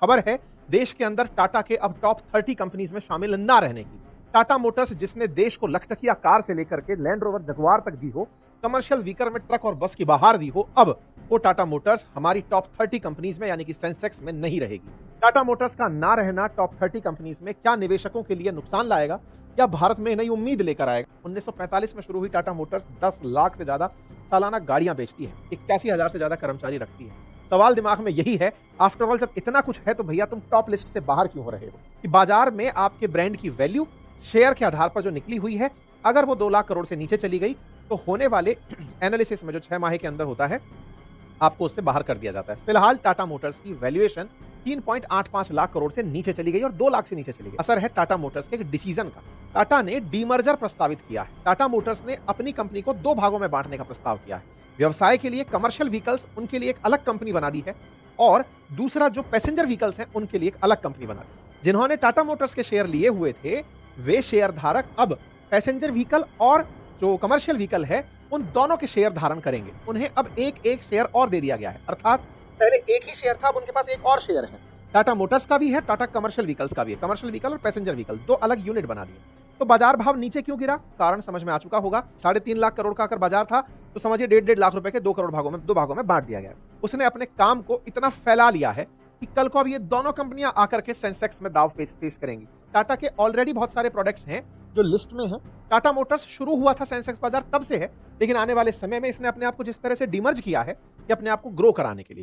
खबर है देश के अंदर टाटा के अब टॉप 30 कंपनीज में शामिल ना रहने की। टाटा मोटर्स जिसने देश को लखटकिया कार से लेकर के लैंड रोवर जगुआर तक दी हो, कमर्शियल व्हीकल में ट्रक और बस की बहार दी हो, अब वो टाटा मोटर्स हमारी टॉप 30 कंपनीज में यानी कि सेंसेक्स में नहीं रहेगी। टाटा मोटर्स का ना रहना टॉप 30 कंपनीज में क्या निवेशकों के लिए नुकसान लाएगा या भारत में नई उम्मीद लेकर आएगा? 1945 में शुरू हुई टाटा मोटर्स 10 लाख से ज्यादा सालाना गाड़ियां बेचती है, 81,000 से ज्यादा कर्मचारी रखती है। सवाल दिमाग में यही है, आफ्टर ऑल जब इतना कुछ है तो भैया तुम टॉप लिस्ट से बाहर क्यों हो रहे हो? कि बाजार में आपके ब्रांड की वैल्यू शेयर के आधार पर जो निकली हुई है, अगर वो 2 लाख करोड़ से नीचे चली गई तो होने वाले एनालिसिस में जो 6 माह के अंदर होता है, आपको उससे बाहर कर दिया जाता है। फिलहाल टाटा मोटर्स की वैल्यूएशन 3.85 लाख करोड़ से नीचे चली गई और 2 लाख से नीचे चली गई। असर है टाटा मोटर्स के एक डिसीजन का। टाटा ने डीमर्जर प्रस्तावित किया है। टाटा मोटर्स ने अपनी कंपनी को 2 भागों में बांटने का प्रस्ताव किया है। व्यवसाय के लिए कमर्शियल व्हीकल्स, उनके लिए एक अलग कंपनी बना दी है और दूसरा जो पैसेंजर व्हीकल्स हैं उनके लिए एक अलग कंपनी बना दी। जिन्होंने टाटा मोटर्स के शेयर लिए हुए थे, वे शेयर धारक अब पैसेंजर व्हीकल और जो कमर्शियल व्हीकल है उन दोनों के शेयर धारण करेंगे। उन्हें अब एक शेयर और दे दिया गया है, अर्थात पहले एक ही शेयर था, अब उनके पास एक और शेयर है। टाटा मोटर्स का भी है, टाटा कमर्शियल व्हीकल्स का भी है। कमर्शियल व्हीकल और पैसेंजर व्हीकल 2 अलग यूनिट बना दिए। तो बाजार भाव नीचे क्यों गिरा? कारण समझ में आ चुका होगा। 3.5 लाख करोड़ का अगर बाजार था तो समझिए 1.5 लाख रुपए के 2 करोड़ भागों में 2 भागों में बांट दिया गया। उसने अपने काम को इतना फैला लिया है कि कल को अब ये दोनों कंपनियां आकर के सेंसेक्स में दाव पेश करेंगी। टाटा के ऑलरेडी बहुत सारे प्रोडक्ट्स हैं जो लिस्ट में है। टाटा मोटर्स शुरू हुआ था सेंसेक्स बाजार तब से है, लेकिन आने वाले समय में इसने अपने आप को जिस तरह से डिमर्ज किया है, ये अपने आप को ग्रो कराने के लिए।